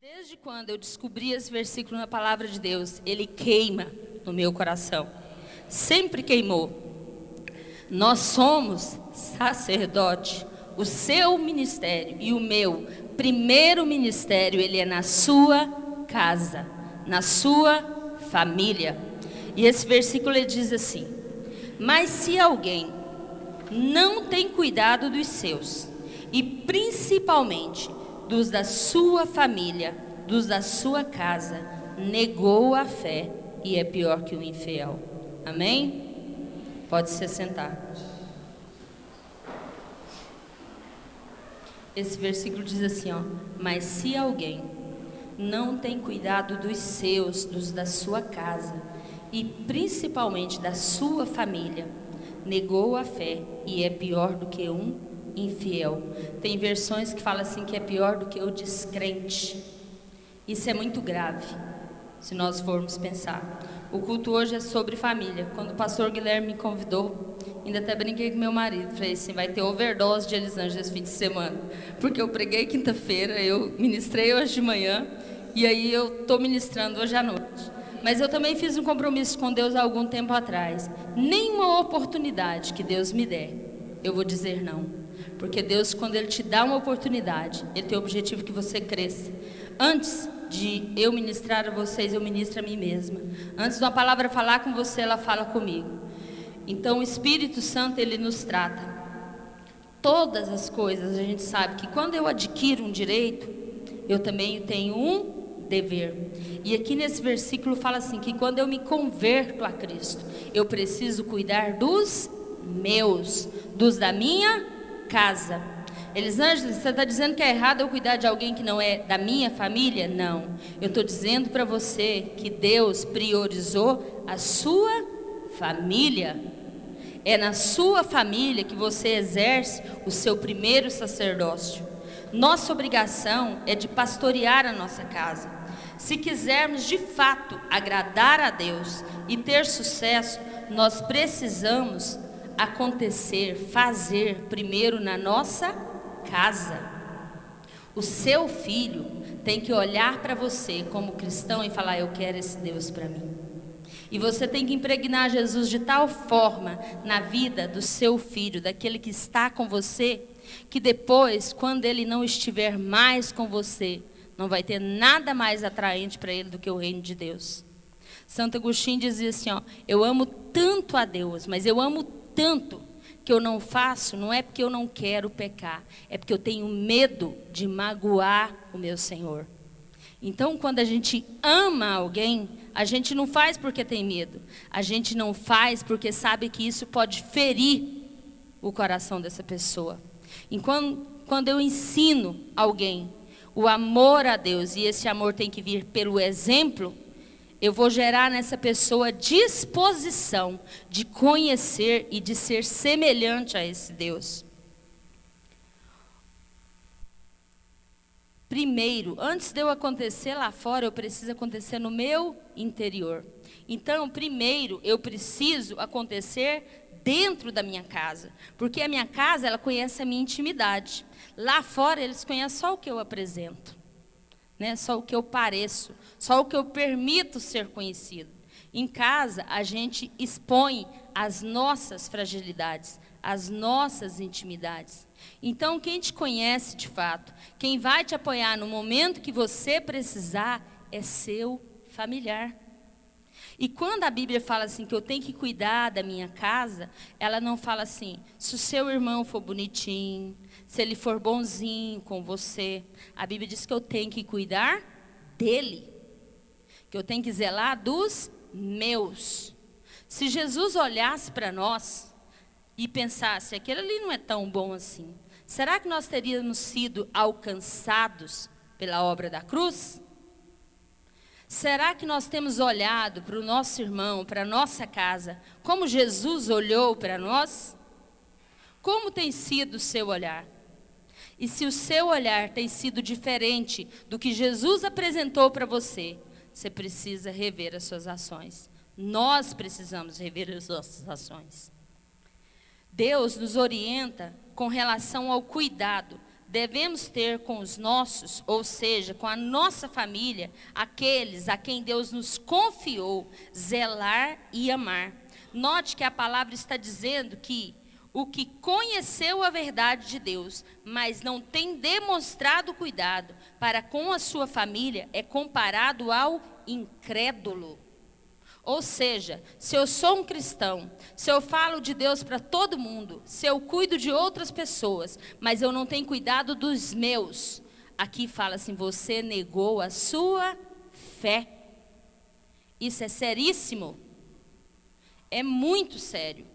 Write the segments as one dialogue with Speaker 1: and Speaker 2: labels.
Speaker 1: Desde quando eu descobri esse versículo na palavra de Deus, ele queima no meu coração. Sempre queimou. Nós somos sacerdote. O seu ministério e o meu primeiro ministério, ele é na sua casa, na sua família. E esse versículo ele diz assim: mas se alguém não tem cuidado dos seus, e principalmente dos da sua família, dos da sua casa, negou a fé e é pior que o infiel. Amém? Pode se sentar. Esse versículo diz assim, ó: mas se alguém não tem cuidado dos seus, dos da sua casa, e principalmente da sua família, negou a fé e é pior do que um infiel. Tem versões que falam assim que é pior do que o descrente. Isso é muito grave, se nós formos pensar. O culto hoje é sobre família. Quando o pastor Guilherme me convidou, ainda até brinquei com meu marido, falei assim: vai ter overdose de Elisângela esse fim de semana, porque eu preguei quinta-feira, eu ministrei hoje de manhã, e aí eu estou ministrando hoje à noite. Mas eu também fiz um compromisso com Deus há algum tempo atrás. Nenhuma oportunidade que Deus me der, eu vou dizer não. Porque Deus, quando Ele te dá uma oportunidade, Ele tem o objetivo que você cresça. Antes de eu ministrar a vocês, eu ministro a mim mesma. Antes de uma palavra falar com você, ela fala comigo. Então o Espírito Santo, Ele nos trata. Todas as coisas, a gente sabe que quando eu adquiro um direito, eu também tenho um dever. E aqui nesse versículo fala assim, que quando eu me converto a Cristo, eu preciso cuidar dos meus, dos da minha casa. Elisângela, você está dizendo que é errado eu cuidar de alguém que não é da minha família? Não, eu estou dizendo para você que Deus priorizou a sua família. É na sua família que você exerce o seu primeiro sacerdócio. Nossa obrigação é de pastorear a nossa casa. Se quisermos de fato agradar a Deus e ter sucesso, nós precisamos fazer primeiro na nossa casa. O seu filho tem que olhar para você como cristão e falar: eu quero esse Deus para mim. E você tem que impregnar Jesus de tal forma na vida do seu filho, daquele que está com você, que depois, quando ele não estiver mais com você, não vai ter nada mais atraente para ele do que o reino de Deus. Santo Agostinho dizia assim, ó: eu amo tanto a Deus, mas eu amo tanto que eu não faço, não é porque eu não quero pecar, é porque eu tenho medo de magoar o meu Senhor. Então, quando a gente ama alguém, a gente não faz porque tem medo, a gente não faz porque sabe que isso pode ferir o coração dessa pessoa. Enquanto, quando eu ensino alguém o amor a Deus, e esse amor tem que vir pelo exemplo, eu vou gerar nessa pessoa disposição de conhecer e de ser semelhante a esse Deus. Primeiro, antes de eu acontecer lá fora, eu preciso acontecer no meu interior. Então, primeiro, eu preciso acontecer dentro da minha casa, porque a minha casa, ela conhece a minha intimidade. Lá fora, eles conhecem só o que eu apresento, né? Só o que eu pareço, só o que eu permito ser conhecido. Em casa, a gente expõe as nossas fragilidades, as nossas intimidades. Então, quem te conhece de fato, quem vai te apoiar no momento que você precisar, é seu familiar. E quando a Bíblia fala assim, que eu tenho que cuidar da minha casa, ela não fala assim: se o seu irmão for bonitinho, se ele for bonzinho com você. A Bíblia diz que eu tenho que cuidar dele, que eu tenho que zelar dos meus. Se Jesus olhasse para nós e pensasse: aquele ali não é tão bom assim, será que nós teríamos sido alcançados pela obra da cruz? Será que nós temos olhado para o nosso irmão, para a nossa casa, como Jesus olhou para nós? Como tem sido o seu olhar? E se o seu olhar tem sido diferente do que Jesus apresentou para você, você precisa rever as suas ações. Nós precisamos rever as nossas ações. Deus nos orienta com relação ao cuidado devemos ter com os nossos, ou seja, com a nossa família, aqueles a quem Deus nos confiou, zelar e amar. Note que a palavra está dizendo que o que conheceu a verdade de Deus, mas não tem demonstrado cuidado para com a sua família, é comparado ao incrédulo. Ou seja, se eu sou um cristão, se eu falo de Deus para todo mundo, se eu cuido de outras pessoas, mas eu não tenho cuidado dos meus, aqui fala assim, você negou a sua fé. Isso é seríssimo. É muito sério.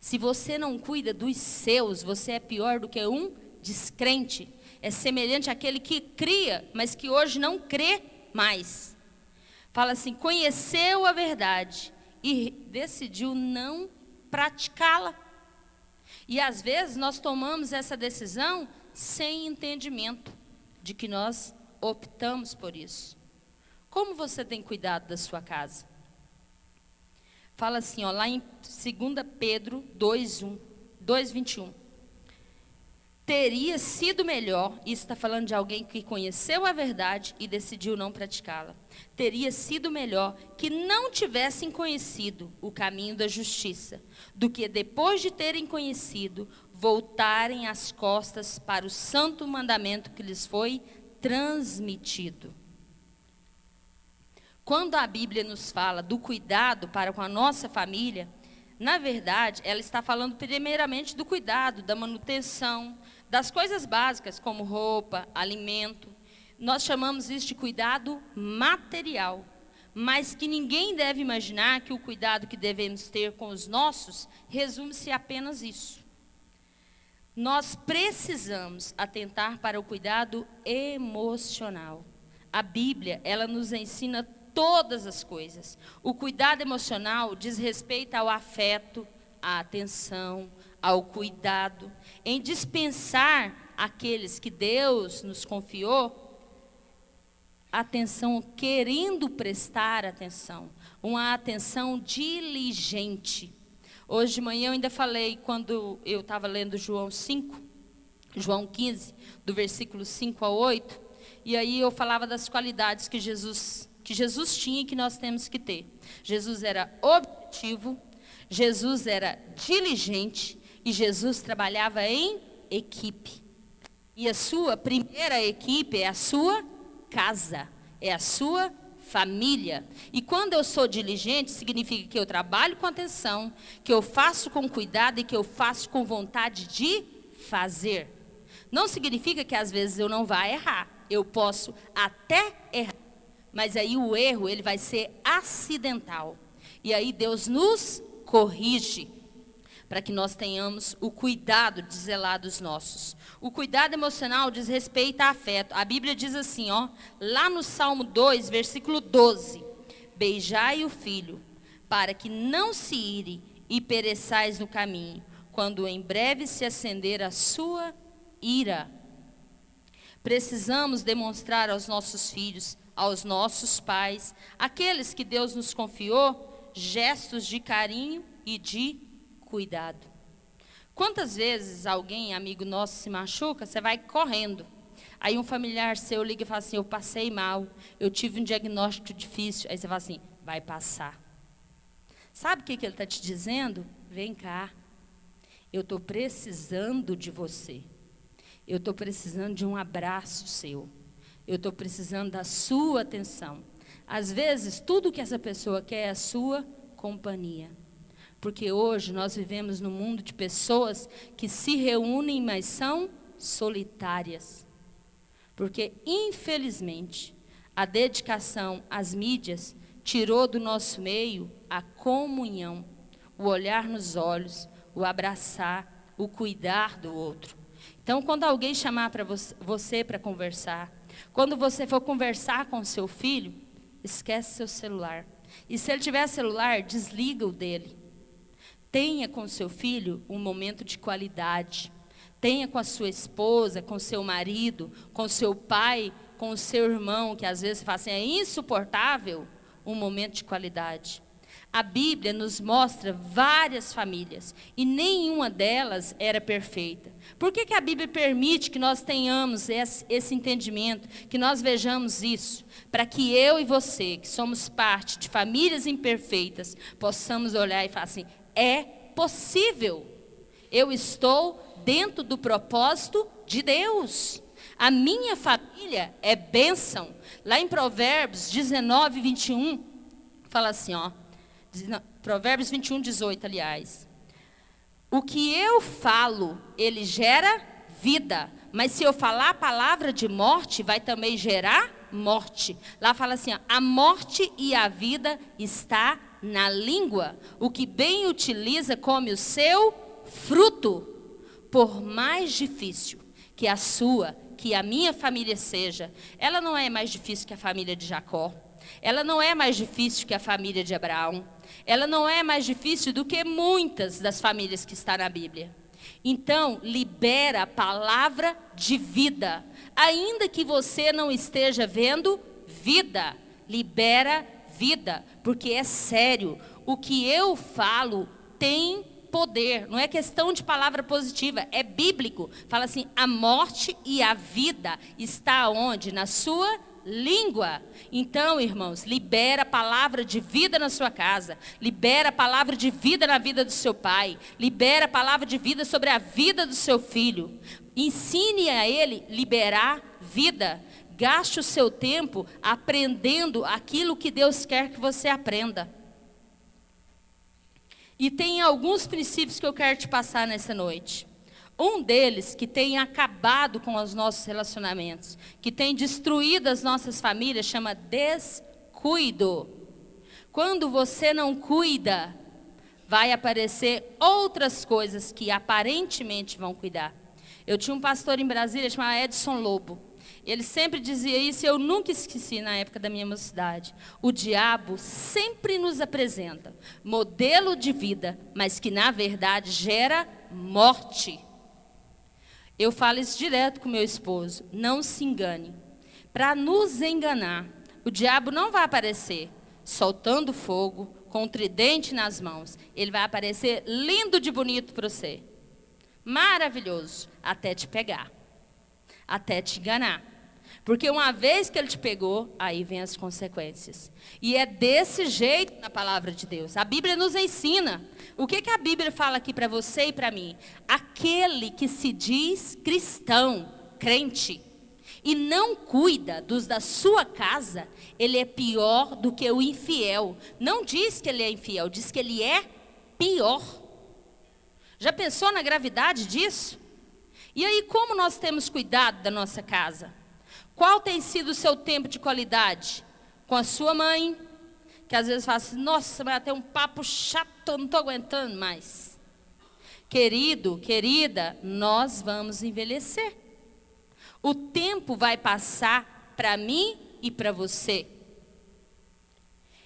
Speaker 1: Se você não cuida dos seus, você é pior do que um descrente. É semelhante àquele que cria, mas que hoje não crê mais. Fala assim, conheceu a verdade e decidiu não praticá-la. E às vezes nós tomamos essa decisão sem entendimento de que nós optamos por isso. Como você tem cuidado da sua casa? Fala assim, ó, lá em 2 Pedro 2:21. Teria sido melhor, isso está falando de alguém que conheceu a verdade e decidiu não praticá-la. Teria sido melhor que não tivessem conhecido o caminho da justiça, do que depois de terem conhecido, voltarem as costas para o santo mandamento que lhes foi transmitido. Quando a Bíblia nos fala do cuidado para com a nossa família, na verdade, ela está falando primeiramente do cuidado, da manutenção, das coisas básicas, como roupa, alimento. Nós chamamos isso de cuidado material, mas que ninguém deve imaginar que o cuidado que devemos ter com os nossos resume-se a apenas isso. Nós precisamos atentar para o cuidado emocional. A Bíblia, ela nos ensina todas as coisas. O cuidado emocional diz respeito ao afeto, à atenção, ao cuidado, em dispensar àqueles que Deus nos confiou atenção, querendo prestar atenção, uma atenção diligente. Hoje de manhã eu ainda falei, quando eu estava lendo João 15, do versículo 5 a 8, e aí eu falava das qualidades que Jesus tinha e que nós temos que ter. Jesus era objetivo, Jesus era diligente e Jesus trabalhava em equipe. E a sua primeira equipe é a sua casa, é a sua família. E quando eu sou diligente, significa que eu trabalho com atenção, que eu faço com cuidado e que eu faço com vontade de fazer. Não significa que às vezes eu não vá errar. Eu posso até errar, mas aí o erro ele vai ser acidental. E aí Deus nos corrige para que nós tenhamos o cuidado de zelar dos nossos. O cuidado emocional diz respeito a afeto. A Bíblia diz assim, ó, lá no Salmo 2, versículo 12: beijai o filho, para que não se ire e pereçais no caminho, quando em breve se acender a sua ira. Precisamos demonstrar aos nossos filhos, aos nossos pais, aqueles que Deus nos confiou, gestos de carinho e de cuidado. Quantas vezes alguém, amigo nosso, se machuca, você vai correndo. Aí um familiar seu liga e fala assim, eu passei mal, eu tive um diagnóstico difícil. Aí você fala assim, vai passar. Sabe o que ele está te dizendo? Vem cá, eu estou precisando de você. Eu estou precisando de um abraço seu. Eu estou precisando da sua atenção. Às vezes, tudo que essa pessoa quer é a sua companhia. Porque hoje nós vivemos num mundo de pessoas que se reúnem, mas são solitárias. Porque, infelizmente, a dedicação às mídias tirou do nosso meio a comunhão, o olhar nos olhos, o abraçar, o cuidar do outro. Então, quando alguém chamar para você para conversar, quando você for conversar com seu filho, esquece seu celular. E se ele tiver celular, desliga o dele. Tenha com seu filho um momento de qualidade. Tenha com a sua esposa, com seu marido, com seu pai, com o seu irmão, que às vezes você fala assim, é insuportável, um momento de qualidade. A Bíblia nos mostra várias famílias e nenhuma delas era perfeita. Por que a Bíblia permite que nós tenhamos esse entendimento, que nós vejamos isso? Para que eu e você, que somos parte de famílias imperfeitas, possamos olhar e falar assim, é possível. Eu estou dentro do propósito de Deus. A minha família é bênção. Lá em Provérbios 19, 21, fala assim, ó. Provérbios 21, 18, aliás. O que eu falo, ele gera vida. Mas se eu falar a palavra de morte, vai também gerar morte. Lá fala assim, ó, a morte e a vida está na língua. O que bem utiliza come o seu fruto. Por mais difícil que a sua, que a minha família seja, ela não é mais difícil que a família de Jacó. Ela não é mais difícil que a família de Abraão. Ela não é mais difícil do que muitas das famílias que estão na Bíblia. Então, libera a palavra de vida. Ainda que você não esteja vendo vida, libera vida, porque é sério. O que eu falo tem poder, não é questão de palavra positiva, é bíblico. Fala assim, a morte e a vida está onde? Na sua língua. Então, irmãos, libera a palavra de vida na sua casa, libera a palavra de vida na vida do seu pai, libera a palavra de vida sobre a vida do seu filho. Ensine a ele liberar vida. Gaste o seu tempo aprendendo aquilo que Deus quer que você aprenda. E tem alguns princípios que eu quero te passar nessa noite. Um deles que tem acabado com os nossos relacionamentos, que tem destruído as nossas famílias, chama descuido. Quando você não cuida, vai aparecer outras coisas que aparentemente vão cuidar. Eu tinha um pastor em Brasília, chamado Edson Lobo. Ele sempre dizia isso e eu nunca esqueci na época da minha mocidade. O diabo sempre nos apresenta modelo de vida, mas que na verdade gera morte. Eu falo isso direto com meu esposo, não se engane. Para nos enganar, o diabo não vai aparecer soltando fogo, com um tridente nas mãos. Ele vai aparecer lindo de bonito para você. Maravilhoso, até te pegar, até te enganar. Porque uma vez que ele te pegou, aí vem as consequências. E é desse jeito na palavra de Deus. A Bíblia nos ensina. O que a Bíblia fala aqui para você e para mim? Aquele que se diz cristão, crente, e não cuida dos da sua casa, ele é pior do que o infiel. Não diz que ele é infiel, diz que ele é pior. Já pensou na gravidade disso? E aí, como nós temos cuidado da nossa casa? Qual tem sido o seu tempo de qualidade? Com a sua mãe, que às vezes fala assim, nossa, mas tem um papo chato, eu não estou aguentando mais. Querido, querida, nós vamos envelhecer. O tempo vai passar para mim e para você.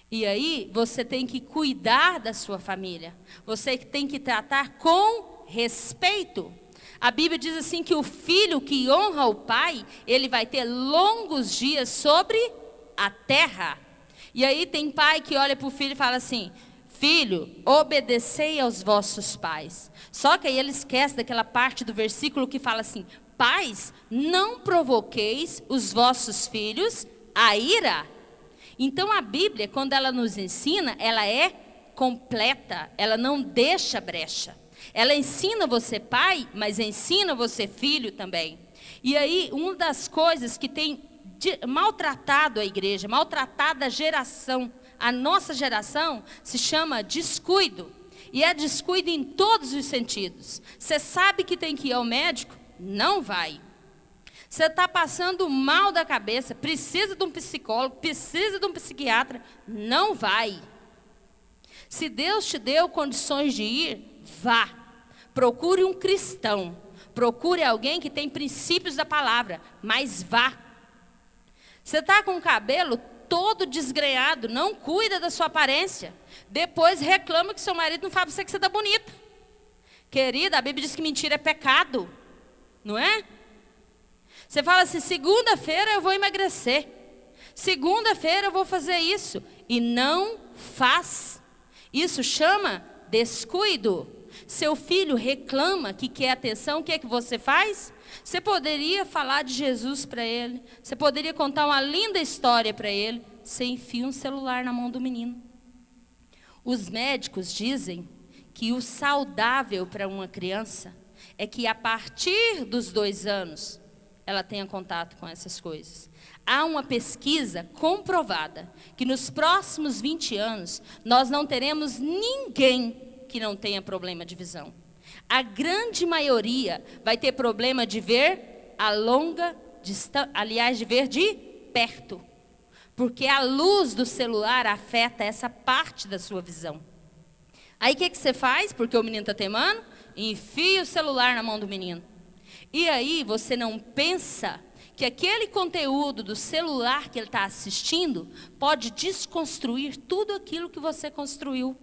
Speaker 1: E aí, você tem que cuidar da sua família. Você tem que tratar com respeito. A Bíblia diz assim que o filho que honra o pai, ele vai ter longos dias sobre a terra. E aí tem pai que olha para o filho e fala assim, filho, obedecei aos vossos pais. Só que aí ele esquece daquela parte do versículo que fala assim, pais, não provoqueis os vossos filhos a ira. Então a Bíblia, quando ela nos ensina, ela é completa, ela não deixa brecha. Ela ensina você pai, mas ensina você filho também. E aí, uma das coisas que tem maltratado a igreja, maltratado a geração, a nossa geração, se chama descuido. E é descuido em todos os sentidos. Você sabe que tem que ir ao médico? Não vai. Você está passando mal da cabeça, precisa de um psicólogo, precisa de um psiquiatra? Não vai. Se Deus te deu condições de ir, vá. Procure um cristão. Procure alguém que tem princípios da palavra, mas vá. Você está com o cabelo todo desgrenhado, não cuida da sua aparência. Depois reclama que seu marido não fala para você que você está bonita. Querida, a Bíblia diz que mentira é pecado, não é? Você fala assim, segunda-feira eu vou emagrecer. Segunda-feira eu vou fazer isso. E não faz. Isso chama descuido. Seu filho reclama que quer atenção, o que é que você faz? Você poderia falar de Jesus para ele, você poderia contar uma linda história para ele, você enfia um celular na mão do menino. Os médicos dizem que o saudável para uma criança é que a partir dos 2 anos ela tenha contato com essas coisas. Há uma pesquisa comprovada que nos próximos 20 anos nós não teremos ninguém que não tenha problema de visão. A grande maioria vai ter problema de ver a longa distância, aliás, de ver de perto. Porque a luz do celular afeta essa parte da sua visão. Aí o que você faz? Porque o menino está teimando? Enfia o celular na mão do menino. E aí você não pensa que aquele conteúdo do celular que ele está assistindo pode desconstruir tudo aquilo que você construiu.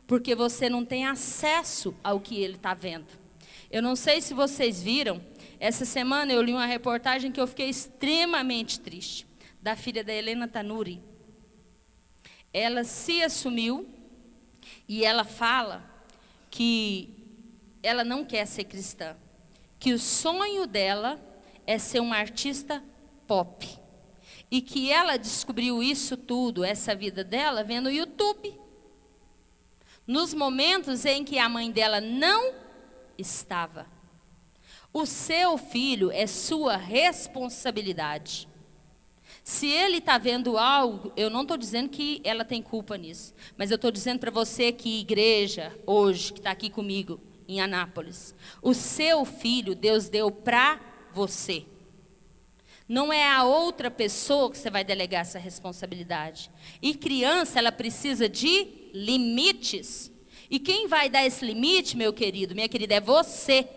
Speaker 1: Porque você não tem acesso ao que ele está vendo. Eu não sei se vocês viram, essa semana eu li uma reportagem que eu fiquei extremamente triste, da filha da Helena Tanuri. Ela se assumiu e ela fala que ela não quer ser cristã, que o sonho dela é ser uma artista pop. E que ela descobriu isso tudo, essa vida dela, vendo o YouTube. Nos momentos em que a mãe dela não estava. O seu filho é sua responsabilidade. Se ele está vendo algo, eu não estou dizendo que ela tem culpa nisso, mas eu estou dizendo para você que igreja, hoje, que está aqui comigo, em Anápolis, o seu filho, Deus deu para você. Não é a outra pessoa que você vai delegar essa responsabilidade. E criança, ela precisa de limites. E quem vai dar esse limite, meu querido, minha querida, é você.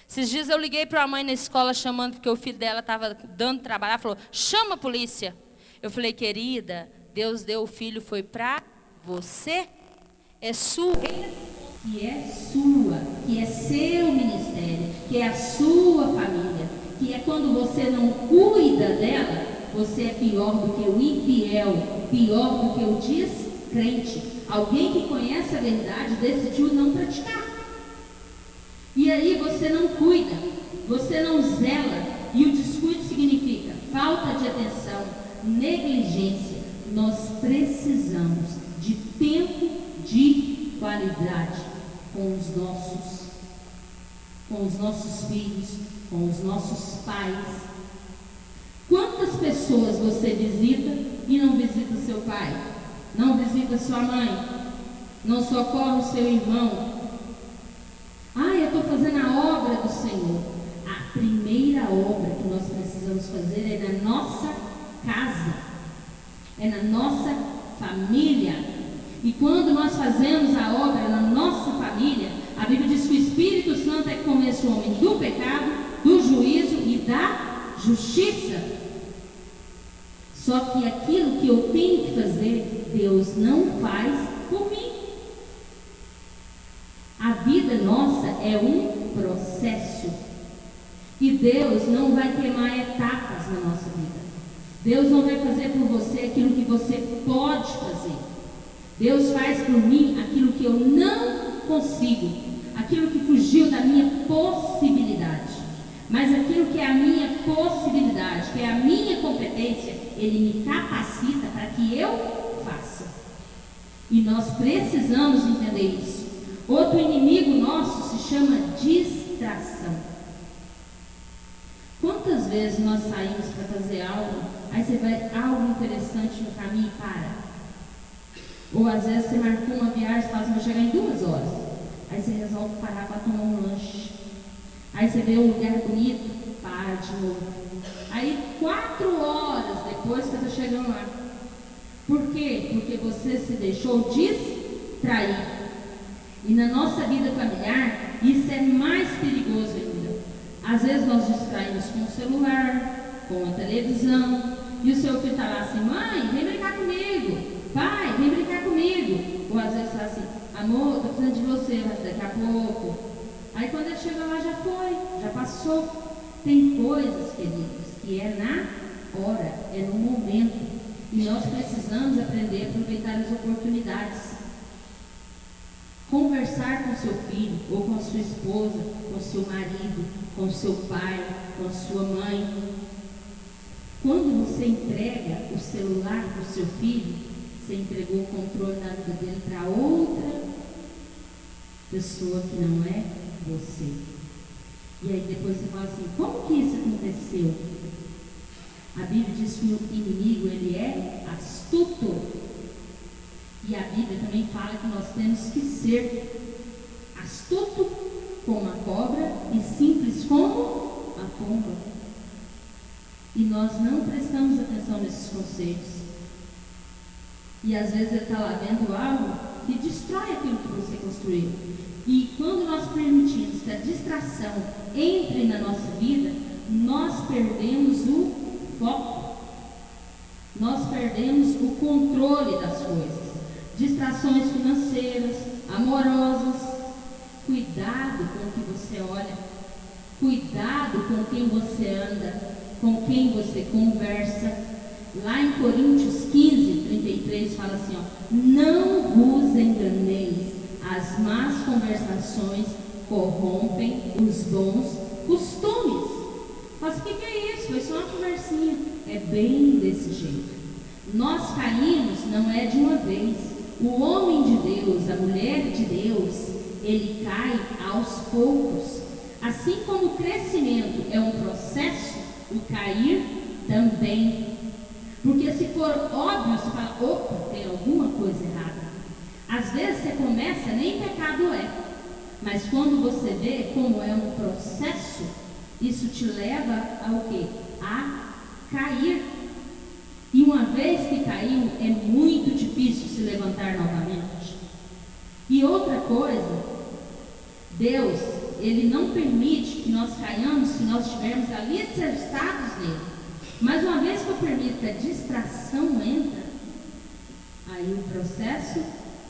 Speaker 1: Esses dias eu liguei para a mãe na escola chamando, porque o filho dela estava dando trabalho. Ela falou, chama a polícia. Eu falei, querida, Deus deu o filho, foi para você. É sua. Que é sua, que é seu ministério, que é a sua família. Que é quando você não cuida dela, você é pior do que o infiel, pior do que o descrente. Alguém que conhece a verdade decidiu não praticar. E aí você não cuida, você não zela. E o descuido significa falta de atenção, negligência. Nós precisamos de tempo de qualidade com os nossos filhos, com os nossos pais. Quantas pessoas você visita e não visita seu pai? Não visita sua mãe? Não socorre o seu irmão? Eu estou fazendo a obra do Senhor. A primeira obra que nós precisamos fazer é na nossa casa, é na nossa família. E quando nós fazemos a obra na nossa família, a Bíblia diz que o Espírito Santo é que convence o homem do pecado, do juízo e da justiça. Só que aquilo que eu tenho que fazer, Deus não faz por mim. A vida nossa é um processo. E Deus não vai queimar etapas na nossa vida. Deus não vai fazer por você aquilo que você pode fazer. Deus faz por mim aquilo que eu não consigo, aquilo que fugiu da minha possibilidade. Mas aquilo que é a minha possibilidade, que é a minha competência, Ele me capacita para que eu faça. E nós precisamos entender isso. Outro inimigo nosso se chama distração. Quantas vezes nós saímos para fazer algo, aí você vai algo interessante no caminho e para. Ou às vezes você marcou uma viagem, vai chegar em 2 horas. Aí você resolve parar para tomar um lanche. Aí você vê um lugar bonito, para de novo. Aí 4 horas depois você está chegando lá. Por quê? Porque você se deixou distrair. E na nossa vida familiar, isso é mais perigoso ainda. Às vezes nós distraímos com o celular, com a televisão, e o seu filho está lá assim, mãe, vem brincar comigo, pai, vem brincar comigo. Ou às vezes está assim, amor, estou precisando de você, mas daqui a pouco. Aí quando ele chega lá já foi, já passou. Tem coisas, queridos, que é na hora, é no momento. E nós precisamos aprender a aproveitar as oportunidades.
Speaker 2: conversar com seu filho, ou com sua esposa, com seu marido, com seu pai, com sua mãe. Quando você entrega o celular para o seu filho, você entregou o controle da vida dele para outra pessoa que não é você. E aí depois você fala assim, como que isso aconteceu? A Bíblia diz que o inimigo, ele é astuto. E a Bíblia também fala que nós temos que ser astuto como a cobra e simples como a pomba. E nós não prestamos atenção nesses conselhos. E às vezes ele está lá vendo algo que destrói aquilo que você construiu. E quando nós permitimos que a distração entre na nossa vida, nós perdemos o foco. Nós perdemos o controle das coisas. Distrações financeiras, amorosas. Cuidado com o que você olha. Cuidado com quem você anda, com quem você conversa. Lá em Coríntios 15, 33 fala assim, não vos enganeis, as más conversações corrompem os bons costumes. Mas o que é isso? Foi só uma conversinha. É bem desse jeito. Nós caímos não é de uma vez. O homem de Deus, a mulher de Deus, ele cai aos poucos. Assim como o crescimento é um processo, o cair também. Porque se for óbvio, você fala, opa, tem alguma coisa errada. Às vezes você começa, nem pecado é. Mas quando você vê como é um processo, isso te leva ao quê? A cair. E uma vez que caiu, é muito difícil se levantar novamente. E outra coisa, Deus, Ele não permite que nós caiamos se nós estivermos alicerçados nele. Mas uma vez que eu permito que a distração entra, aí o processo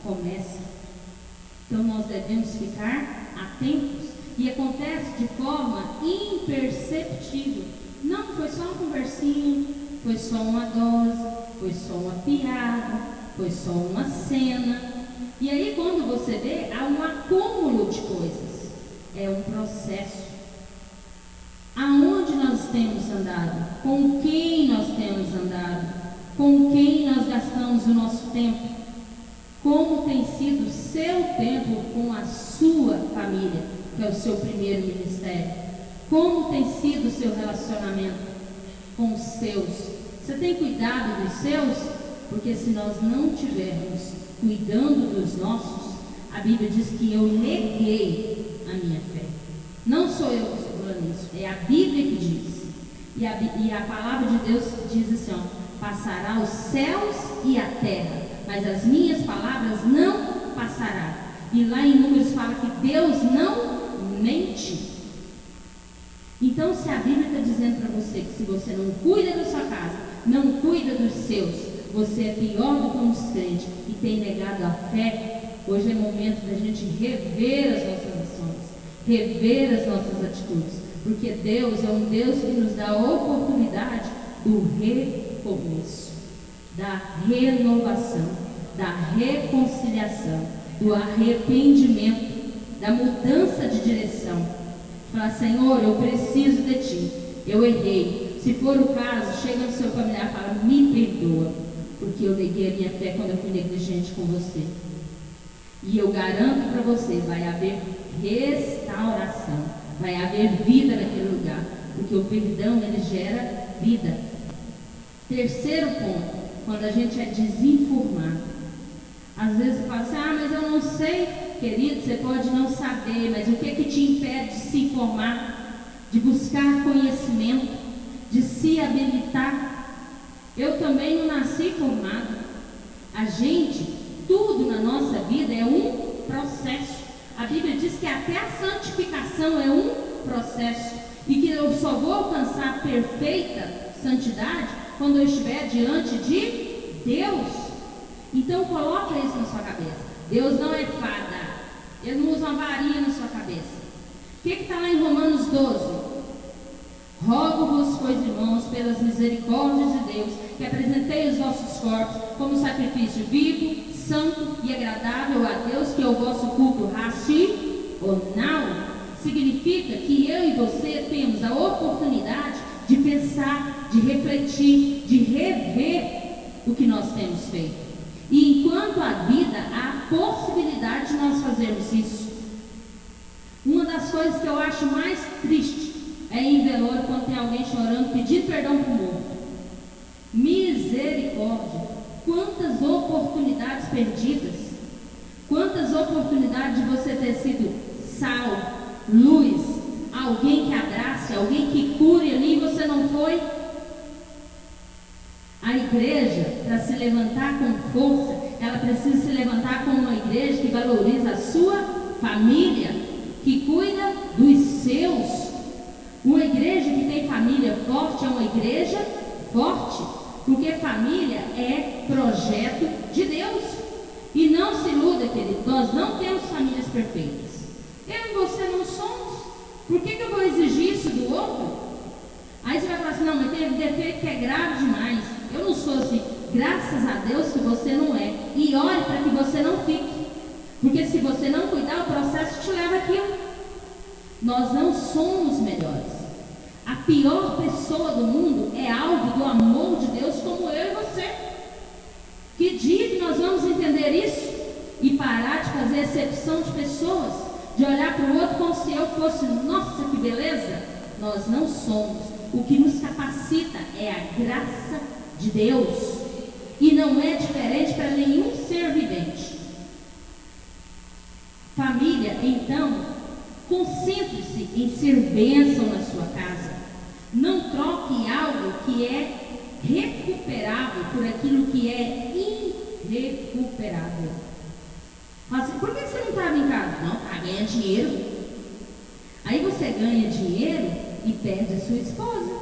Speaker 2: começa. Então nós devemos ficar atentos. E acontece de forma imperceptível. Não, foi só uma conversinha, foi só uma dose, foi só uma piada, foi só uma cena. E aí quando você vê, há um acúmulo de coisas. É um processo. Aonde nós temos andado? Com quem nós temos andado? Com quem nós gastamos o nosso tempo? Como tem sido o seu tempo com a sua família, que é o seu primeiro ministério? Como tem sido o seu relacionamento com os seus? Você tem cuidado dos seus? Porque se nós não tivermos cuidando dos nossos, a Bíblia diz que eu neguei a minha fé. Não sou eu que estou falando isso, é a Bíblia que diz. E a palavra de Deus diz assim, passará os céus e a terra, mas as minhas palavras não passarão. E lá em Números fala que Deus não mente. Então, se a Bíblia está dizendo para você que se você não cuida da sua casa, não cuida dos seus, você é pior do que um descrente e tem negado a fé, hoje é momento da gente rever as nossas ações, rever as nossas atitudes, porque Deus é um Deus que nos dá a oportunidade do recomeço, da renovação, da reconciliação, do arrependimento, da mudança de direção. Falar, Senhor, eu preciso de Ti, eu errei. Se for o caso, chega no seu familiar e fala, me perdoa, porque eu neguei a minha fé quando eu fui negligente com você. E eu garanto para você, vai haver restauração, vai haver vida naquele lugar, porque o perdão, ele gera vida. Terceiro ponto, quando a gente é desinformado. Às vezes você fala assim, mas eu não sei, querido, você pode não saber, mas o que te impede de se informar, de buscar conhecimento, de se habilitar? Eu também não nasci formado. A gente, tudo na nossa vida é um processo. A Bíblia diz que até a santificação é um processo, e que eu só vou alcançar perfeita santidade quando eu estiver diante de Deus. Então coloca isso na sua cabeça. Deus não é fada, Ele não usa uma varinha na sua cabeça. O que está lá em Romanos 12? Rogo-vos, pois, irmãos, pelas misericórdias de Deus, que apresentei os vossos corpos como sacrifício vivo, santo e agradável a Deus, que é o vosso culto racional, significa que eu e você temos a oportunidade de pensar, de refletir, de rever o que nós temos feito. E enquanto há vida, há a possibilidade de nós fazermos isso. Uma das coisas que eu acho mais triste é ir em velório quando tem alguém chorando, pedindo perdão para o morto. Misericórdia! Quantas oportunidades perdidas! Quantas oportunidades de você ter sido sal, luz, alguém que abrace, alguém que cure ali, e você não foi. A igreja, para se levantar com força, ela precisa se levantar como uma igreja que valoriza a sua família, que cuida dos seus. Uma igreja que tem família forte é uma igreja forte, porque família é projeto de Deus. E não se iluda, querido, nós não temos famílias perfeitas. Eu e você não somos. Por que eu vou exigir isso do outro? Aí você vai falar assim, não, mas tem defeito que é grave demais. Eu não sou assim. Graças a Deus que você não é. E ore para que você não fique. Porque se você não cuidar, o processo te leva àquilo. Nós não somos melhores. A pior pessoa do mundo é alvo do amor de Deus, como eu e você. Que dia que nós vamos entender isso? E parar de fazer exceção de pessoas, de olhar para o outro como se eu fosse, nossa, que beleza. Nós não somos. O que nos capacita é a graça de Deus. E não é diferente para nenhum ser vivente. Família, então, concentre-se em ser bênção na sua casa. Não troque algo que é recuperável por aquilo que é irrecuperável. Mas por que você não estava em casa? Não, para ganhar dinheiro. Aí você ganha dinheiro e perde a sua esposa.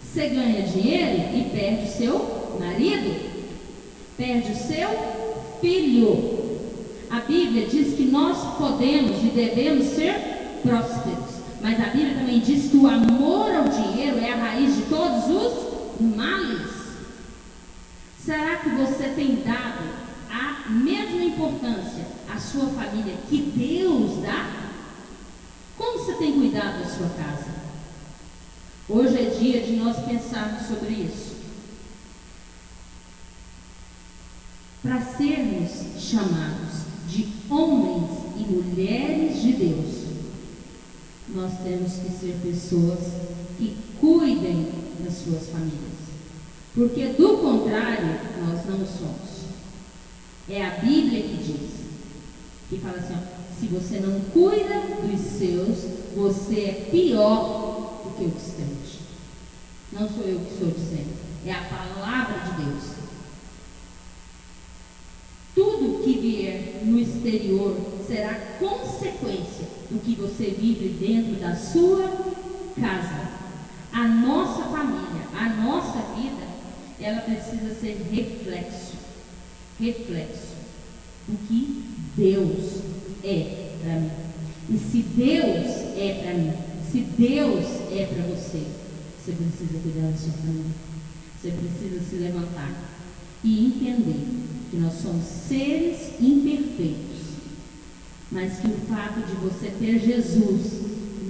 Speaker 2: Você ganha dinheiro e perde o seu marido. Perde o seu filho. A Bíblia diz que nós podemos e devemos ser prósperos. Mas a Bíblia também diz que o amor ao dinheiro é a raiz de todos os males. Será que você tem dado a mesma importância à sua família que Deus dá? Como você tem cuidado da sua casa? Hoje é dia de nós pensarmos sobre isso. Para sermos chamados de homens e mulheres de Deus, nós temos que ser pessoas que cuidem das suas famílias. Porque do contrário, nós não somos. É a Bíblia que diz, que fala assim, ó, se você não cuida dos seus, você é pior do que o distante. Não sou eu que estou dizendo, é a palavra de Deus. Tudo que vier no exterior será consequência do que você vive dentro da sua casa. A nossa família, a nossa vida, ela precisa ser reflexo do que Deus é para mim. E se Deus é para mim, se Deus é para você, você precisa cuidar da sua família. Você precisa se levantar e entender que nós somos seres imperfeitos, mas que o fato de você ter Jesus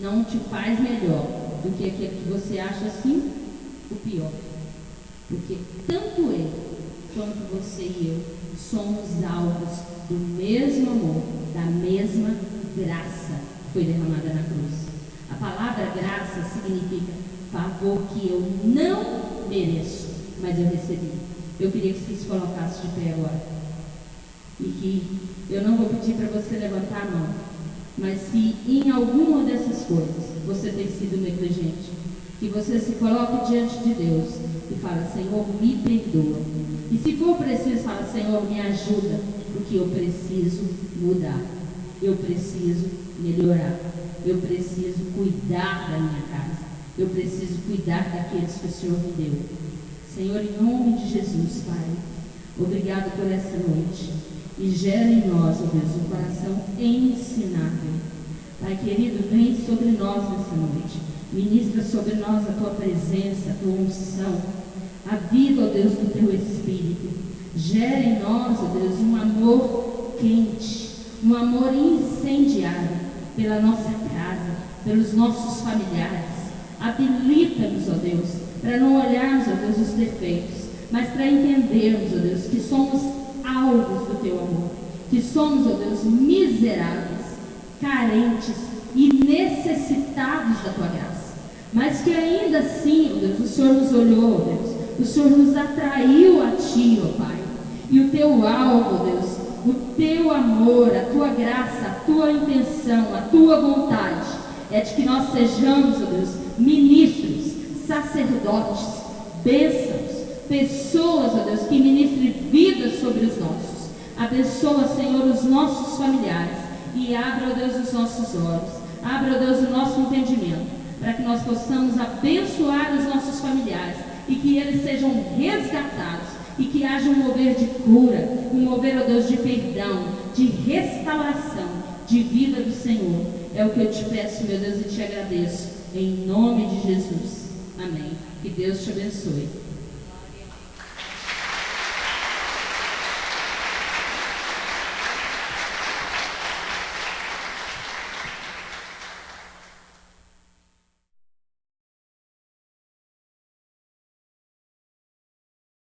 Speaker 2: não te faz melhor do que aquele que você acha assim o pior. Porque tanto ele quanto você e eu somos alvos do mesmo amor, da mesma graça que foi derramada na cruz. A palavra graça significa favor que eu não mereço, mas eu recebi. Eu queria que você se colocasse de pé agora. E que eu não vou pedir para você levantar a mão, mas se em alguma dessas coisas você tem sido negligente, que você se coloque diante de Deus e fala, Senhor, me perdoa. E se for preciso, fala, Senhor, me ajuda, porque eu preciso mudar, eu preciso melhorar, eu preciso cuidar da minha casa, eu preciso cuidar daqueles que o Senhor me deu. Senhor, em nome de Jesus, Pai, obrigado por essa noite. E gera em nós, ó Deus, um coração ensinável. Pai querido, vem sobre nós nessa noite. Ministra sobre nós a Tua presença, a Tua unção, a vida, ó Deus, do Teu Espírito. Gera em nós, ó Deus, um amor quente, um amor incendiário pela nossa casa, pelos nossos familiares. Habilita-nos, ó Deus, para não olharmos, ó Deus, os defeitos, mas para entendermos, ó Deus, que somos alvos do Teu amor, que somos, ó Deus, miseráveis, carentes e necessitados da Tua graça, mas que ainda assim, ó Deus, o Senhor nos olhou, ó Deus, o Senhor nos atraiu a Ti, ó Pai, e o Teu alvo, ó Deus, o Teu amor, a Tua graça, a Tua intenção, a Tua vontade é de que nós sejamos, ó Deus, ministros, sacerdotes, bênçãos, pessoas, ó Deus, que ministrem vida sobre os nossos. Abençoa, Senhor, os nossos familiares e abra, ó Deus, os nossos olhos, abra, ó Deus, o nosso entendimento, para que nós possamos abençoar os nossos familiares e que eles sejam resgatados e que haja um mover de cura, um mover, ó Deus, de perdão, de restauração, de vida do Senhor. É o que eu te peço, meu Deus, e te agradeço, em nome de Jesus. Amém. Que Deus te abençoe.